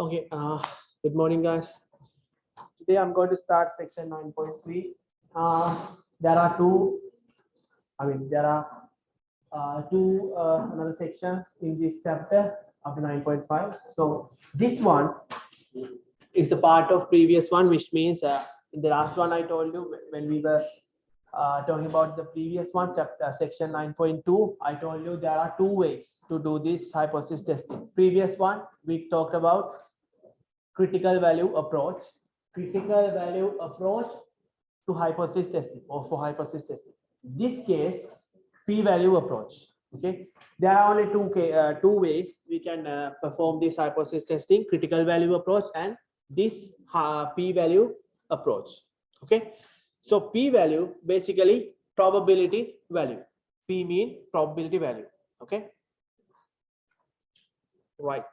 Okay, good morning, guys. Today I'm going to start section 9.3. There are another sections in this chapter of the 9.5. So this one is a part of previous one, which means in the last one I told you when we were talking about the previous one, chapter section 9.2, I told you there are two ways to do this hypothesis testing. Previous one, we talked about critical value approach to hypothesis testing or for hypothesis testing. This case, p-value approach. Okay, there are only two ways we can perform this hypothesis testing: critical value approach and this p-value approach. Okay, so p-value basically probability value. P mean probability value. Okay, right.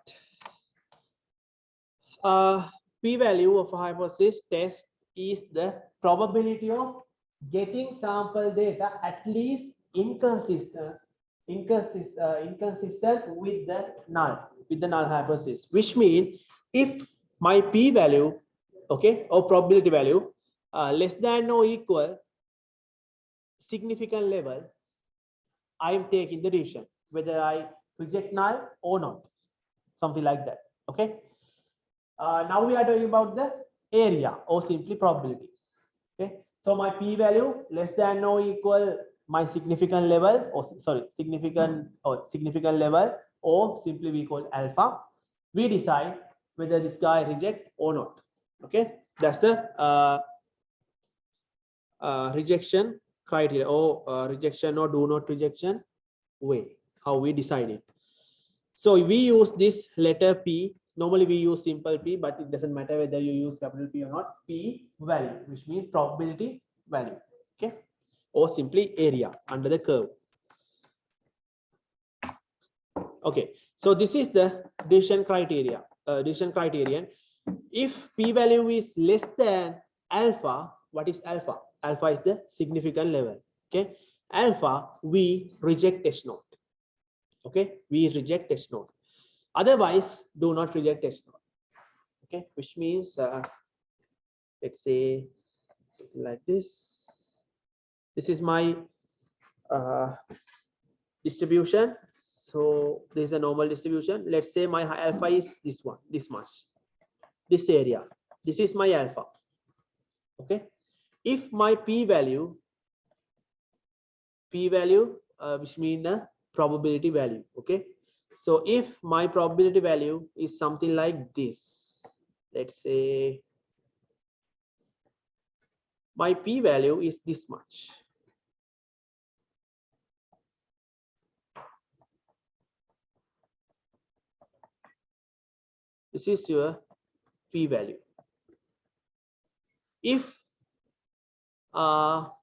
P-value of a hypothesis test is the probability of getting sample data at least inconsistent with the null hypothesis, which means if my p-value, okay, or probability value less than or equal significant level, I am taking the decision whether I reject null or not, something like that. Okay. Now we are talking about the area or simply probabilities. Okay, so my p-value less than or equal my significant level, or significant level, or simply we call alpha. We decide whether this guy reject or not. Okay, that's the rejection criteria, or rejection or do not rejection way, how we decide it. So we use this letter P. Normally we use simple P, but it doesn't matter whether you use capital P or not. P value, which means probability value. Okay, or simply area under the curve. Okay, so this is the decision criteria. Decision criterion. If P value is less than alpha, what is alpha? Alpha is the significant level. Okay, alpha we reject test node. Okay, we reject test node. Otherwise, do not reject test node. Okay, which means let's say something like this. This is my distribution. So this is a normal distribution. Let's say my alpha is this one, this much, this area. This is my alpha. Okay, if my p-value, which means the probability value. Okay, so if my probability value is something like this, let's say my p-value is this much. This is your p-value. If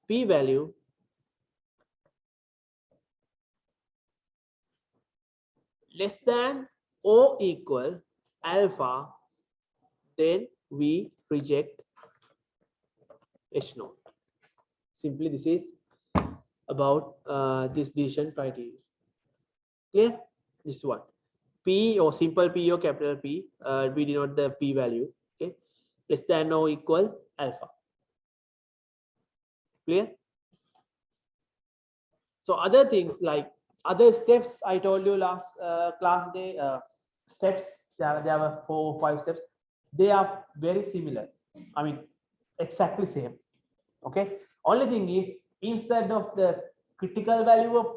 p-value less than or equal alpha, then we reject H node. Simply this is about this decision criteria. Clear? This one. P or simple P or capital P, we denote the P value. Okay, less than or equal alpha. Clear? So other things like other steps I told you last class day, steps, there were 4 or 5 steps. They are very similar. I mean, exactly same. Okay, only thing is instead of the critical value of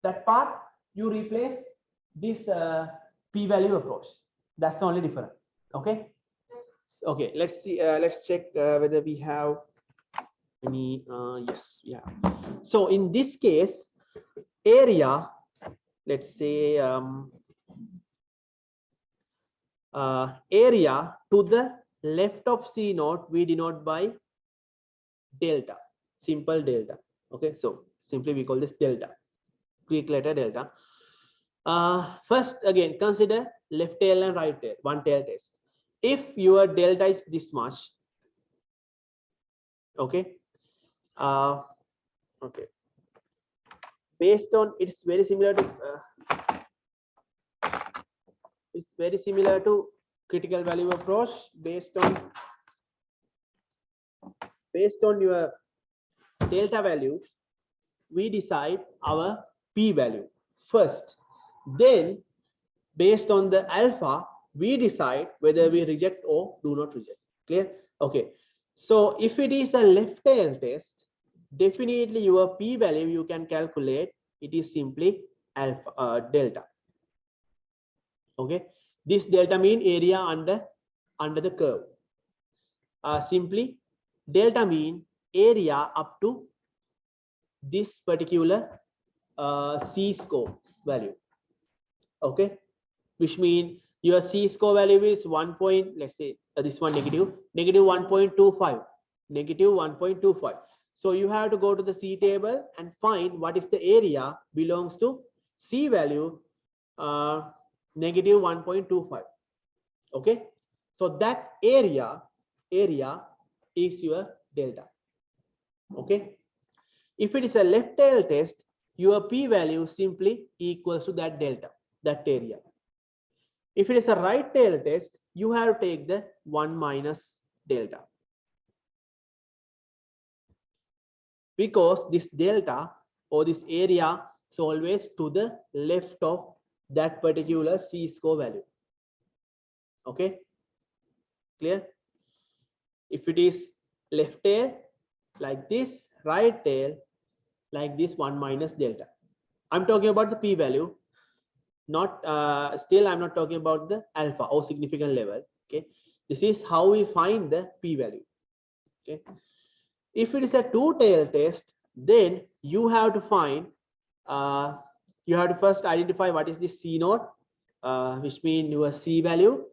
that part, you replace this p-value approach. That's the only difference. Okay, okay, let's see, let's check whether we have any. Yes, we have. So in this case, area, let's say area to the left of C node we denote by delta, simple delta. Okay, so simply we call this delta, Greek letter delta. First, again, consider left tail and right tail, one tail test. If your delta is this much, okay, okay, based on it's very similar to critical value approach based on your delta value, we decide our p value first. Then based on the alpha, we decide whether we reject or do not reject. Clear? Okay. So if it is a left tail test, definitely your p value you can calculate. It is simply alpha delta. Okay. This delta mean area under the curve. Simply delta mean area up to this particular C score value. Okay, which mean your C score value is 1 point, let's say this one negative 1.25, negative 1.25. So you have to go to the C table and find what is the area belongs to C value negative 1.25. Okay, so that area is your delta. Okay, if it is a left tail test, your p value simply equals to that delta, that area. If it is a right tail test, you have to take the 1 minus delta, because this delta or this area is always to the left of that particular C score value. Okay, clear? If it is left tail like this, right tail like this, 1 minus delta. I'm talking about the p value, not still I'm not talking about the alpha or significant level. Okay, this is how we find the p value. Okay, if it is a two tail test, then you have to find you have to first identify what is the C naught, which means your C value.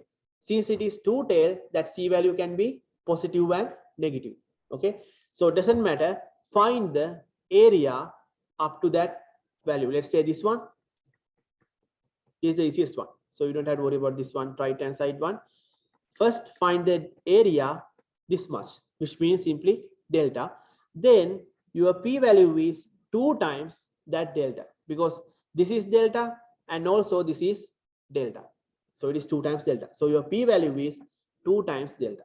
Since it is two tail, that C value can be positive and negative. Okay, so it doesn't matter, find the area up to that value. Let's say this one is the easiest one, so you don't have to worry about this one, right hand side one. First find the area this much, which means simply delta. Then your p value is 2 times that delta, because this is delta and also this is delta, so it is 2 times delta. So your p value is 2 times delta.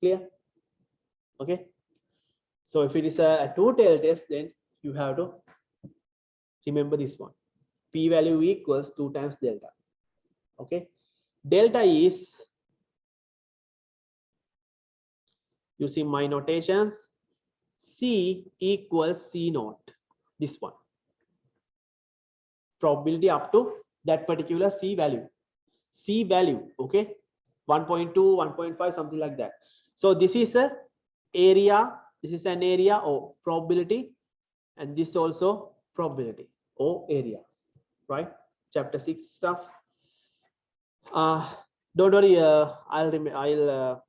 Clear? Okay, so if it is a two tail test, then you have to remember this one, p value equals 2 times delta. Okay, delta is, using my notations, C equals C naught, this one, probability up to that particular C value, okay, 1.2, 1.5, something like that. So this is a area, this is an area or probability, and this also probability or area, right? Chapter 6 stuff. Don't worry, I'll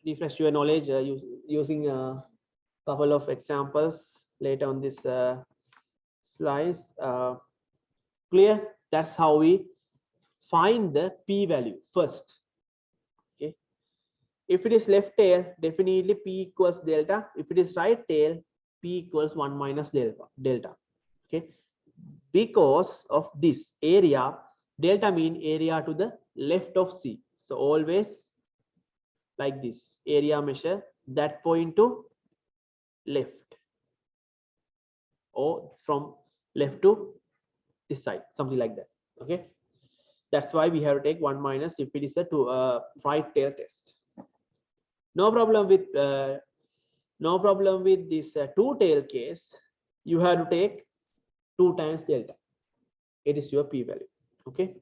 refresh your knowledge using a couple of examples later on this slides. Clear? That's how we find the p value first. Okay, if it is left tail, definitely p equals delta. If it is right tail, p equals 1 minus delta. Okay, because of this area, delta mean area to the left of C. So always like this, area measure that point to left, or from left to this side, something like that. Okay, that's why we have to take 1 minus if it is a right tail test. No problem with this two tail case. You have to take 2 times delta. It is your p value. Okay,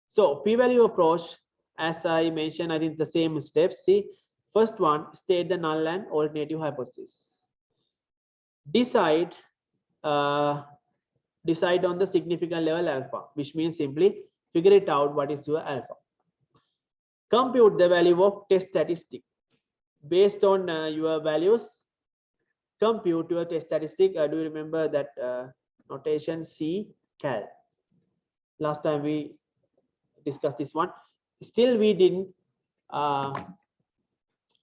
so p value approach, as I mentioned, I think the same steps. See, first one, state the null and alternative hypothesis. Decide on the significant level alpha, which means simply figure it out what is your alpha. Compute the value of test statistic. Based on your values, compute your test statistic. Do you remember that notation C cal? Last time we discussed this one. Still we didn't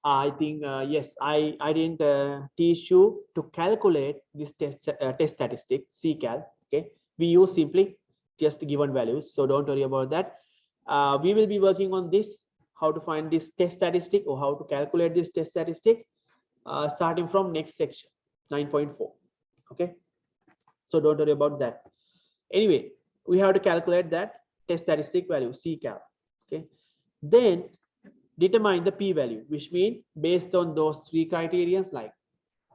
I think yes, I didn't teach you to calculate this test statistic C cal. Okay, we use simply just given values, so don't worry about that. We will be working on this, how to find this test statistic or how to calculate this test statistic, starting from next section 9.4. okay, so don't worry about that. Anyway, we have to calculate that test statistic value C-cap. Okay, then determine the p-value, which means based on those three criterions like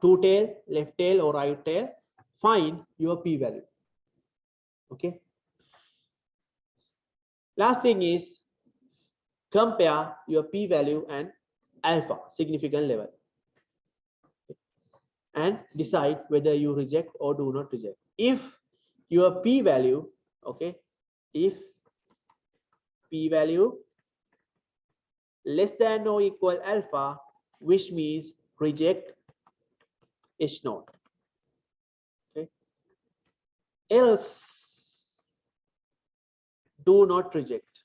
two tail, left tail or right tail, find your p-value. Okay, last thing is compare your p-value and alpha significant level and decide whether you reject or do not reject. If your p-value, okay, if p-value less than or equal alpha, which means reject H naught. Okay, else do not reject.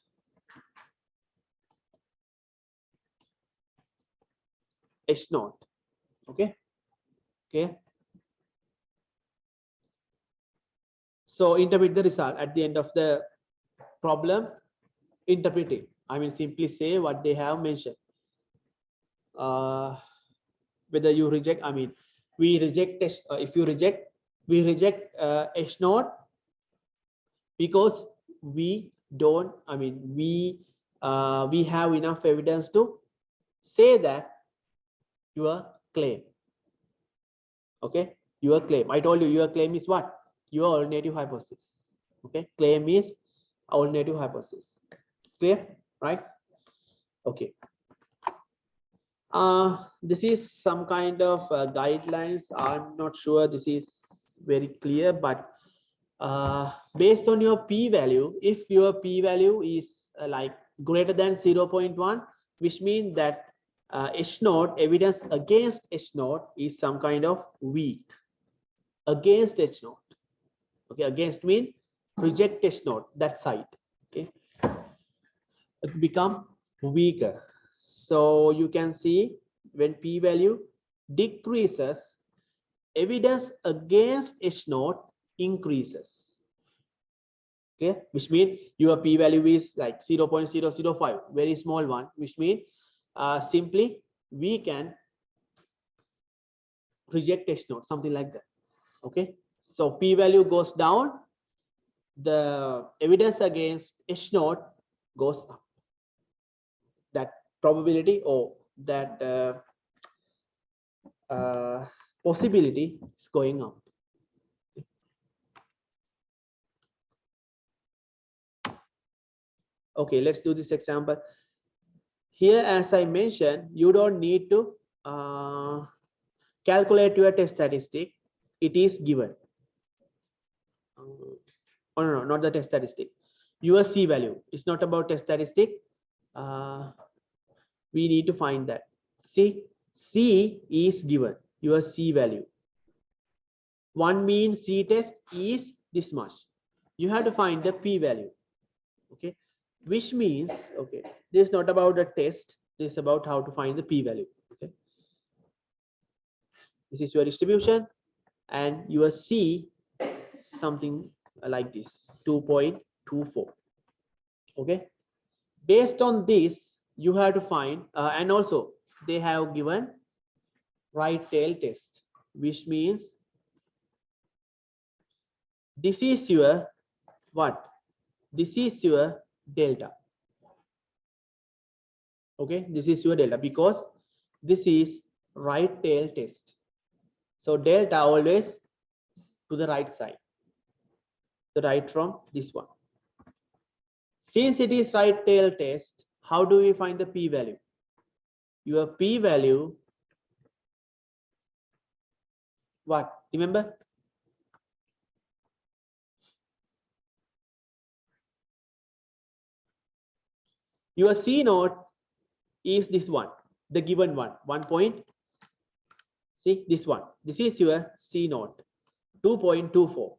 H naught. Okay. Okay. So interpret the result at the end of the problem. Interpret it. I mean, simply say what they have mentioned. Whether you reject, I mean, we reject H, if you reject, we reject H naught because we don't, I mean, we have enough evidence to say that your claim. Okay, your claim. I told you your claim is what? Your alternative hypothesis. Okay, claim is alternative hypothesis. Clear, right? Okay. This is some kind of guidelines. I'm not sure this is very clear, but based on your p-value, if your p-value is like greater than 0.1, which means that H naught, evidence against H naught is some kind of weak. Against H naught. Okay, against mean reject H naught, that side. Okay, it become weaker. So you can see when p-value decreases, evidence against H naught increases. Okay, which means your p-value is like 0.005, very small one, which means simply we can reject H naught, something like that. Okay, so p-value goes down, the evidence against H naught goes up. That probability or that possibility is going up. Okay, let's do this example. Here, as I mentioned, you don't need to calculate your test statistic. It is given. Oh, no, not the test statistic. Your C value. It's not about test statistic. We need to find that. See, C is given. Your C value. One mean C test is this much. You have to find the P value. Okay, which means, okay, this is not about the test. This is about how to find the P value. Okay, this is your distribution, and your C something like this, 2.24. Okay, based on this, you have to find, and also they have given right tail test, which means this is your what? This is your delta. Okay, this is your delta because this is right tail test. So delta always to the right side, the right from this one. Since it is right tail test, how do we find the p value? Your p value, what? Remember? Your C naught is this one, the given one, 1 point. See this one. This is your C naught, 2.24.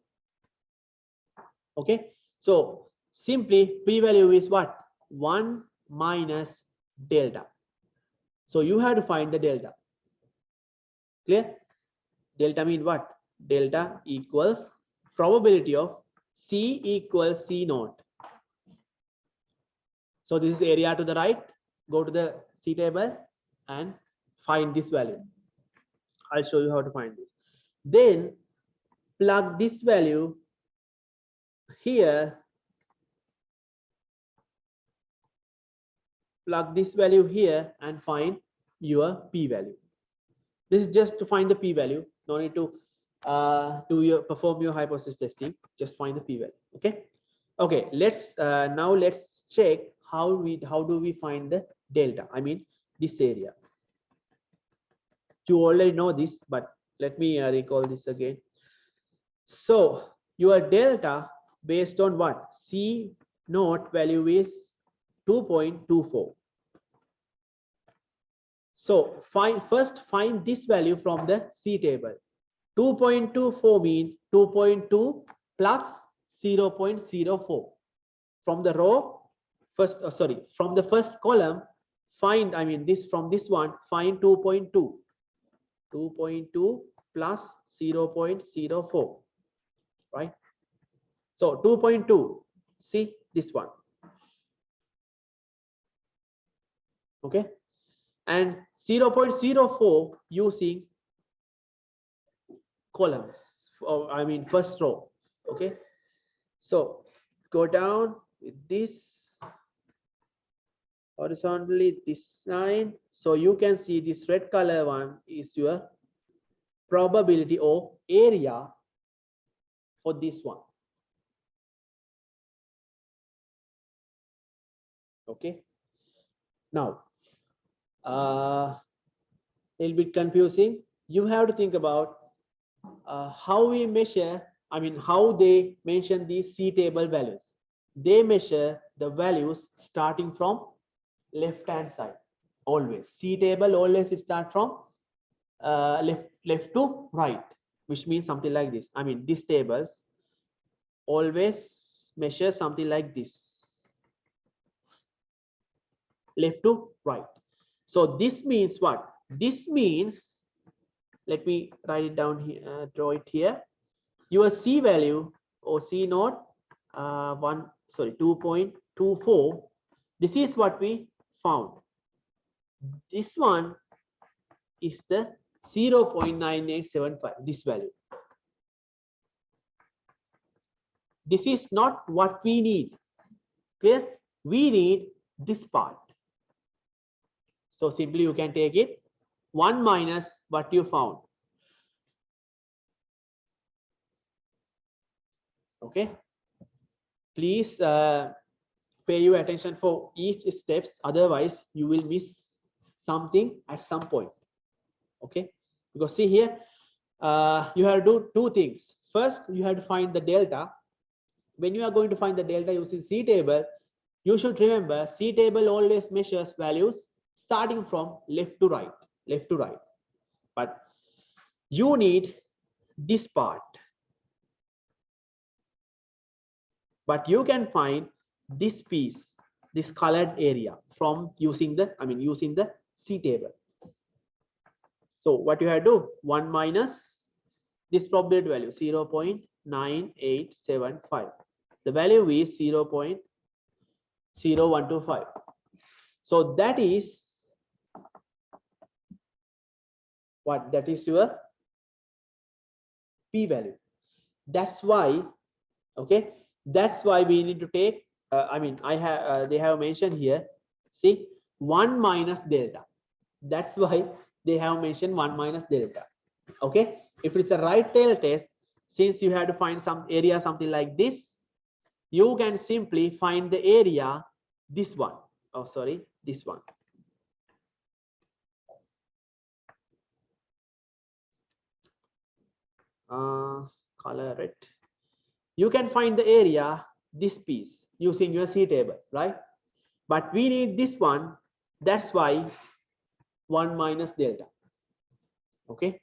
Okay. So simply p value is what? 1 minus delta. So you have to find the delta. Clear? Delta means what? Delta equals probability of C equals C naught. So this is area to the right. Go to the C table and find this value. I'll show you how to find this. Then plug this value here. Plug this value here and find your p value. This is just to find the p value. No need to perform your hypothesis testing. Just find the p value. Okay. Okay. Now let's check how do we find the delta. I mean this area. You already know this, but let me recall this again. So your delta based on what? C naught value is 2.24. So first find this value from the C table. 2.24 mean 2.2 plus 0.04. From the row first, from the first column, find, I mean this from this one, find 2.2. 2.2 plus 0.04, right? So 2.2, see this one. Okay, and 0.04 using columns, or I mean first row. Okay, so go down with this horizontally, this sign. So you can see this red color one is your probability or area for this one. Okay, now a little bit confusing. You have to think about how we measure, I mean how they mention these C table values. They measure the values starting from left hand side. Always C table always start from left to right, which means something like this. I mean these tables always measure something like this, left to right. So this means what? This means, let me write it down here, draw it here. Your C value or C naught 2.24. This is what we found. This one is the 0.9875, this value. This is not what we need. Clear? We need this part. So simply you can take it 1 minus what you found. Okay, please pay your attention for each steps, otherwise you will miss something at some point. Okay, because see here, you have to do two things. First, you have to find the delta. When you are going to find the delta using C table, you should remember C table always measures values starting from left to right, but you need this part. But you can find this piece, this colored area, from using the, I mean using the C table. So what you have to do, 1 minus this probability value 0.9875. The value is 0.0125. So that is what? That is your p value. That's why, okay, that's why we need to take I mean they have mentioned here, see, 1 minus delta. That's why they have mentioned 1 minus delta. Okay, if it's a right tail test, since you have to find some area something like this, you can simply find the area, this one. Oh sorry, this one. Color it. You can find the area, this piece, using your C table, right? But we need this one. That's why 1 minus delta. Okay,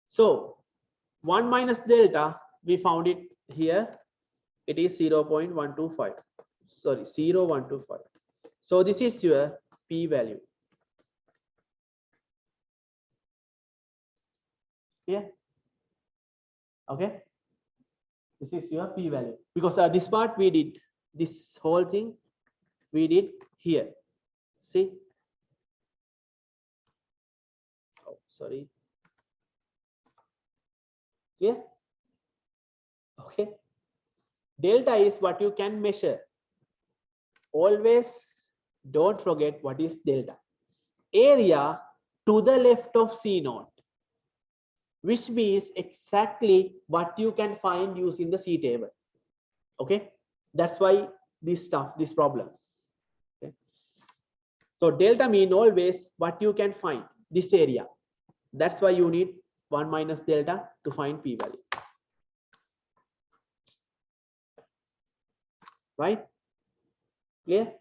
so 1 minus delta, we found it here. It is 0.125, sorry, 0.125. So this is your p value. Yeah, Okay, this is your p value, because this part we did, this whole thing we did here. See, oh sorry, yeah. Okay, delta is what you can measure. Always don't forget what is delta. Area to the left of C naught, which means exactly what you can find using the C table. Okay, that's why this stuff, these problems. Okay, so delta mean always what you can find, this area. That's why you need 1 minus delta to find p value. Right? Clear?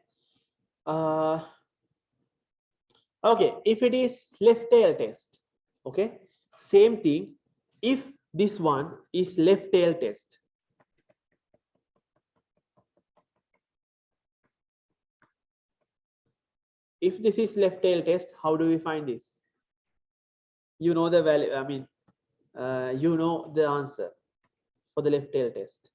Okay, if it is left tail test, okay, same thing. If this one is left tail test, if this is left tail test, how do we find this? You know the value, I mean, you know the answer for the left tail test.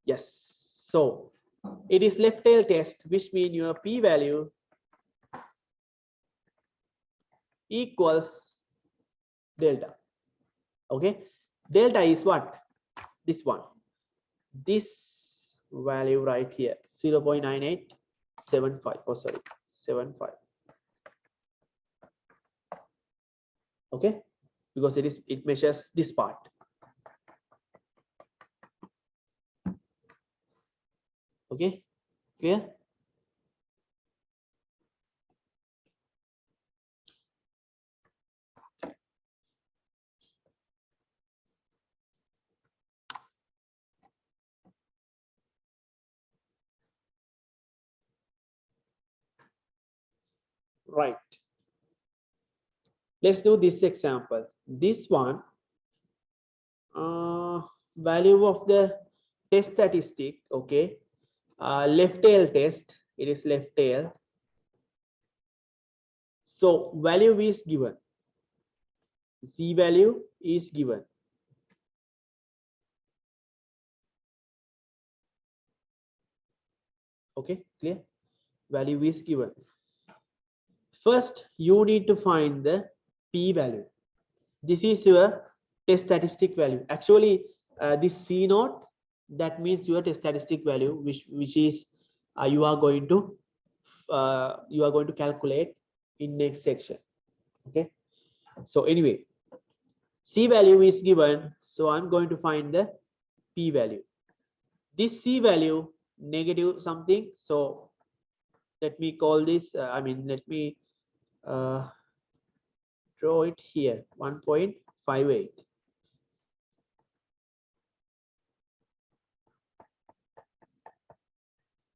Yes, so it is left tail test, which means your p value equals delta. Okay, delta is what? This one, this value right here, 0.9875. Oh sorry, 75. Okay, because it measures this part. Okay, clear? Right, let's do this example. This one, value of the test statistic. Okay, left tail test, it is left tail. So value is given, z value is given. Okay, clear? Value is given. First you need to find the p value. This is your test statistic value. Actually, this C naught, that means your test statistic value, which is you are going to calculate in next section. Okay, so anyway, C value is given, so I'm going to find the p value. This C value negative something, so let me call this let me draw it here, 1.58.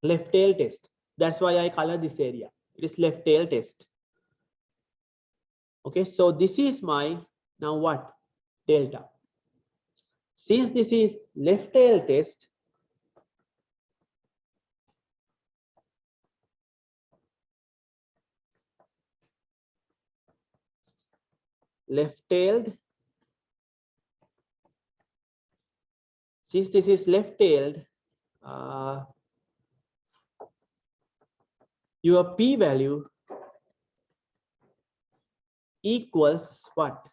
Left tail test, that's why I color this area, it is left tail test. Okay, so this is my, now what, delta. Since this is left tail test, left tailed, since this is left tailed, your p value equals what,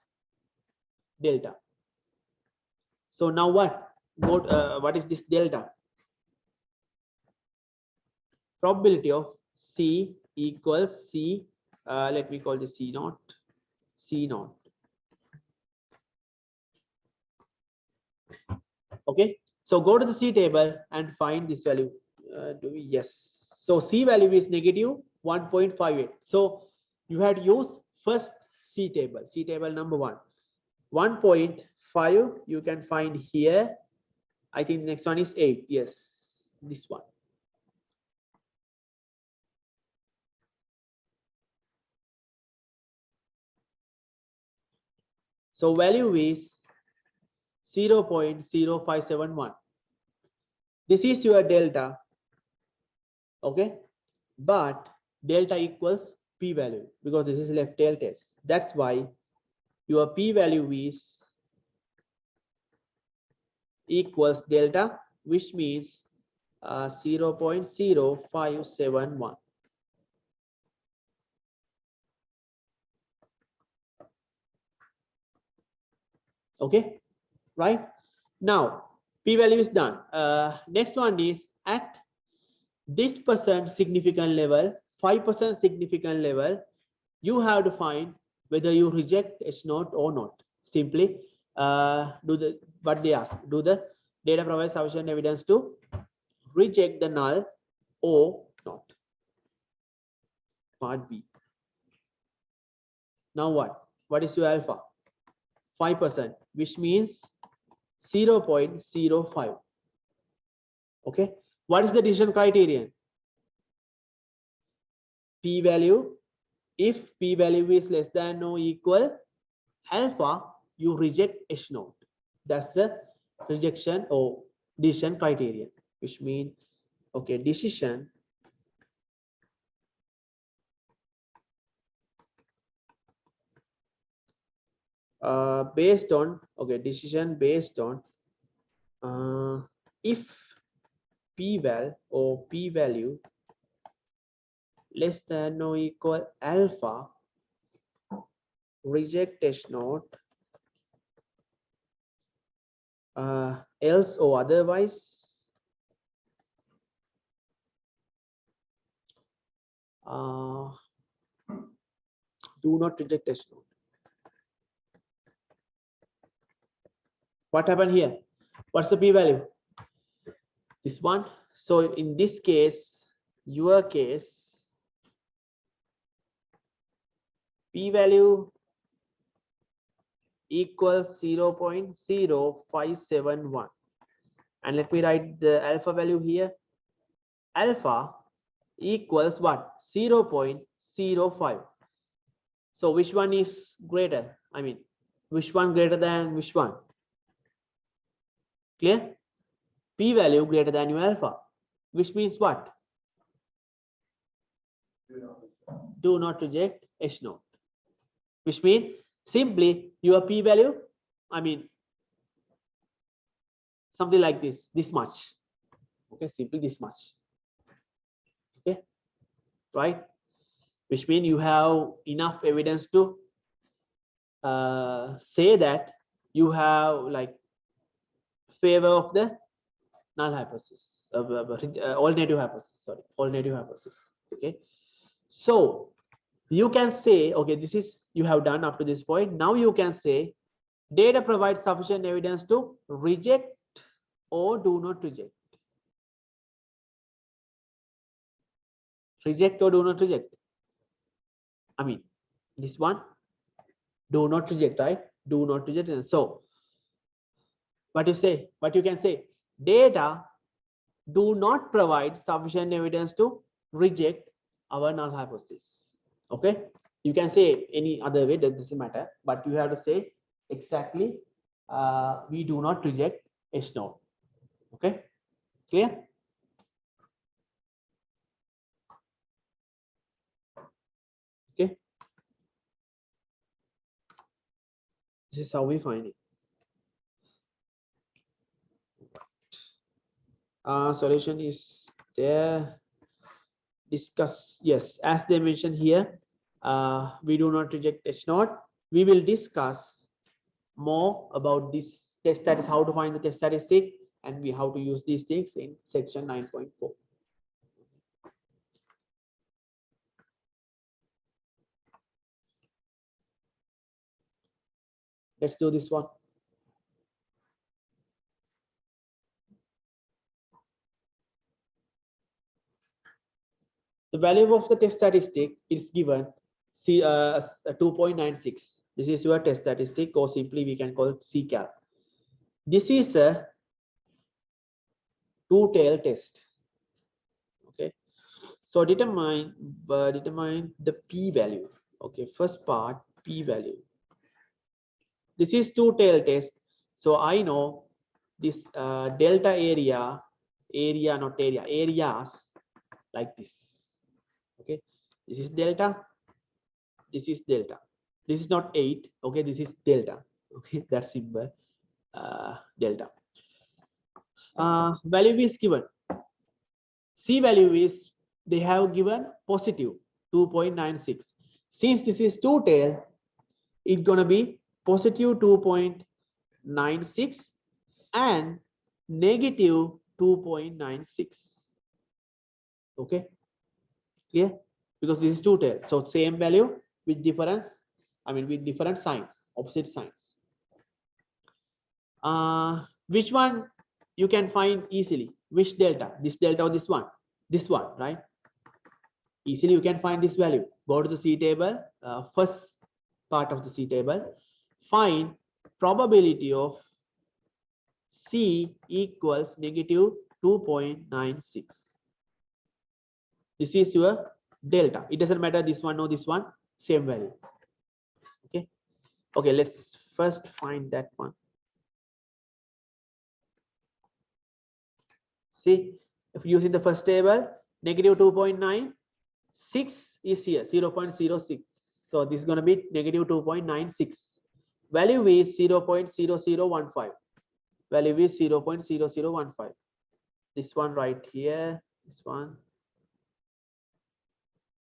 delta. So now what, what is this delta? Probability of C equals C, let me call this C naught, C naught. Okay, so go to the C table and find this value. Yes, so C value is negative 1.58. So you had used first C table number 1, 1.5 you can find here. I think next one is 8. Yes, this one. So value is 0.0571. This is your delta. Okay, but delta equals p-value because this is left tail test. That's why your p-value is equals delta, which means 0.0571. Okay, right? Now p-value is done. Next one is at this percent significant level, 5% significant level, you have to find whether you reject H0 or not. Simply do the what they ask. Do the data provide sufficient evidence to reject the null or not? Part B. Now what? What is your alpha? 5%, which means 0.05. Okay. What is the decision criterion? P-value. If p-value is less than or equal alpha, you reject H0. That's the rejection or decision criterion, which means, okay, decision based on, okay, decision based on if p-val or p-value less than or equal alpha, reject H0, else or otherwise do not reject H0. What happened here? What's the p-value? This one. So in this case, your case, p-value equals 0.0571. And let me write the alpha value here. Alpha equals what? 0.05. So which one is greater? I mean, which one greater than which one? Clear? P-value greater than your alpha, which means what? Do not reject H0, which means simply your p-value, I mean, something like this much. Okay, simply this much. Okay, right? Which means you have enough evidence to say that you have like favor of the null hypothesis, alternative hypothesis. Sorry, alternative hypothesis. Okay, so you can say, okay, this is you have done up to this point. Now you can say data provides sufficient evidence to reject or do not reject. Reject or do not reject. I mean, this one, do not reject, right? Do not reject. And so what you say, what you can say, data do not provide sufficient evidence to reject our null hypothesis. Okay, you can say any other way, that doesn't matter, but you have to say exactly we do not reject H0. Okay, clear? Okay, this is how we find it. Solution is there. Discuss, yes, as they mentioned here, we do not reject H0. We will discuss more about this test status, how to find the test statistic, and we how to use these things in section 9.4. Let's do this one. The value of the test statistic is given 2.96. This is your test statistic, or simply we can call it CCAL. This is a two-tailed test. Okay, so determine the p-value. Okay, first part, p-value. This is two-tailed test, so I know this delta areas like this. Okay, this is delta, this is delta. This is not 8. Okay, this is delta. Okay, that's simple. Delta. Value is given. C value is, they have given positive 2.96. Since this is two tail, it's gonna be positive 2.96 and negative 2.96. Okay, clear? Because this is two tail, so same value with difference, I mean with different signs, opposite signs. Which one you can find easily? Which delta? This delta or this one? This one, right? Easily you can find this value. Go to the C table, first part of the C table, find probability of C equals negative 2.96. This is your delta. It doesn't matter this one or this one, same value. Okay. Okay, let's first find that one. See, if you use in the first table, negative 2.96 is here, 0.06. So this is going to be negative 2.96. Value is 0.0015. Value is 0.0015. This one right here, this one.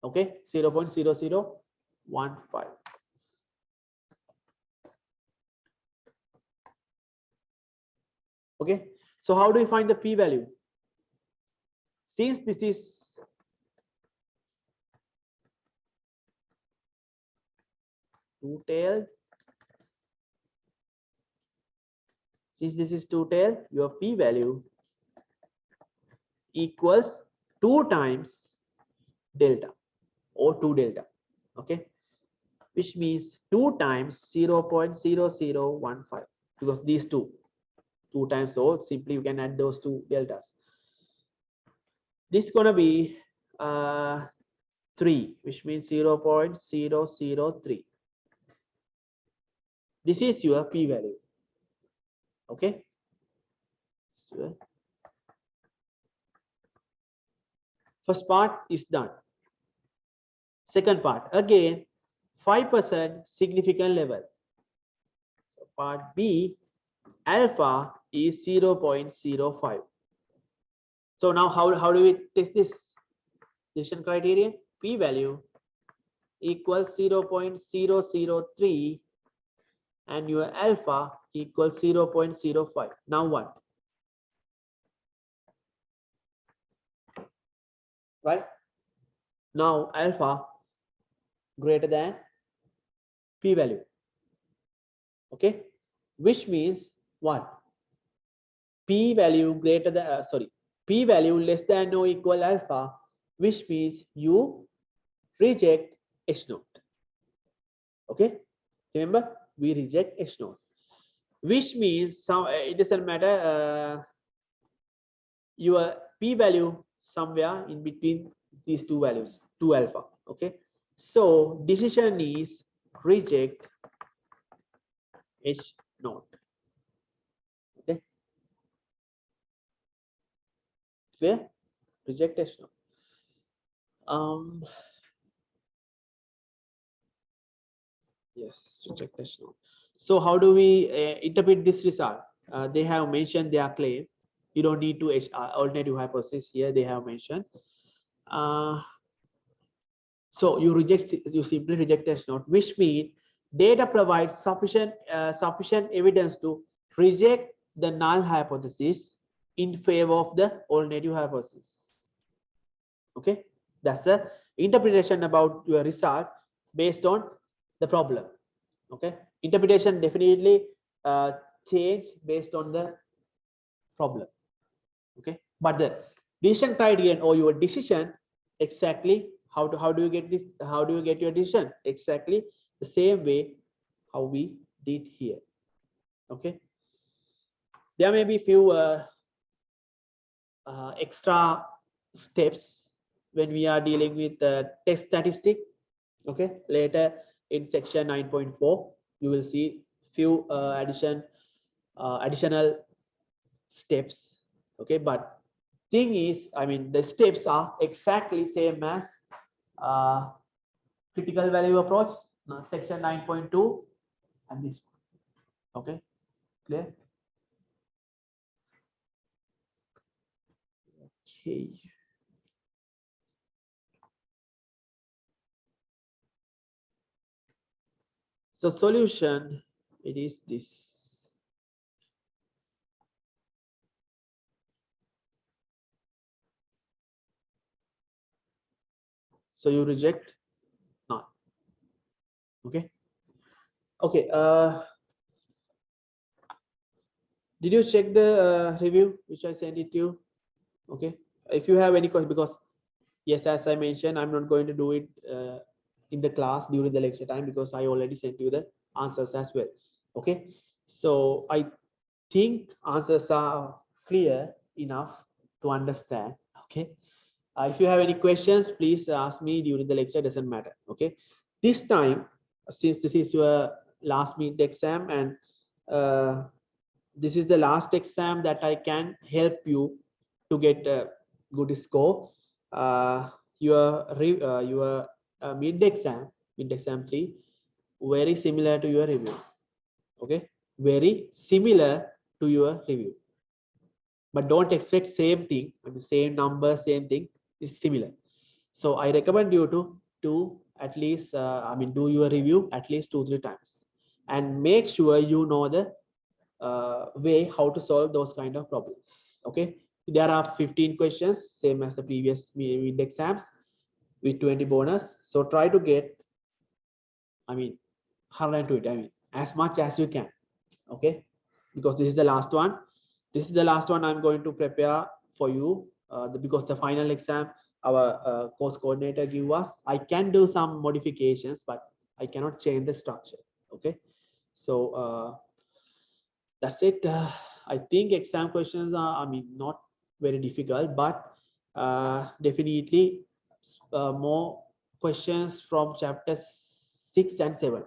Okay, 0.0015. Okay, so how do we find the p-value? Since this is two-tailed, your p-value equals 2 times delta or 2 delta. Okay, which means 2 times 0.0015, because these two times, so simply you can add those two deltas. This is gonna be 3, which means 0.003. This is your p-value. Okay, first part is done. Second part, again 5% significant level. So part B, alpha is 0.05. So now how do we test this decision criterion? P-value equals 0.003 and your alpha equals 0.05. Now what? Right? Now alpha greater than p-value. Okay, which means what? P-value greater than p-value less than or equal alpha, which means you reject H0. Okay, remember we reject H0, which means it doesn't matter, your p-value somewhere in between these two values, 2 alpha. Okay, so decision is reject H0. Okay, clear? Reject H0. Yes, reject H0. So how do we interpret this result? They have mentioned their claim. You don't need to alternative hypothesis here. They have mentioned. So you simply reject H0, which means data provides sufficient evidence to reject the null hypothesis in favor of the alternative hypothesis. Okay, that's the interpretation about your result based on the problem. Okay, interpretation definitely change based on the problem. Okay, but the decision criterion or your decision, exactly how do you get this? How do you get your decision? Exactly the same way how we did here. Okay, there may be few extra steps when we are dealing with test statistic. Okay, later in section 9.4 you will see few additional steps. Okay, but thing is, I mean the steps are exactly same as critical value approach, section 9.2, and this one. Okay, clear? Okay. So solution, it is this. So you reject none. Okay. Okay. Did you check the review which I sent it to you? Okay. If you have any question, because yes, as I mentioned, I'm not going to do it in the class during the lecture time because I already sent you the answers as well. Okay. So I think answers are clear enough to understand. Okay. If you have any questions, please ask me during the lecture. Doesn't matter. Okay. This time, since this is your last mid exam and this is the last exam that I can help you to get a good score. Your mid exam 3, very similar to your review. Okay, very similar to your review, but don't expect same thing. I mean, same number, same thing. It's similar. So I recommend you to do at least do your review at least 2-3 times, and make sure you know the way how to solve those kind of problems. Okay, there are 15 questions, same as the previous mid exams, with 20 bonus. So try to get, 120, as much as you can. Okay, because this is the last one. This is the last one I'm going to prepare for you, because the final exam our course coordinator give us. I can do some modifications, but I cannot change the structure. Okay, so that's it. I think exam questions are, not very difficult, but definitely more questions from chapter 6 and 7.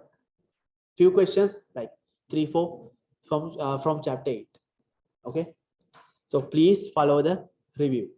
Few questions like 3-4 from chapter 8. Okay, so please follow the review.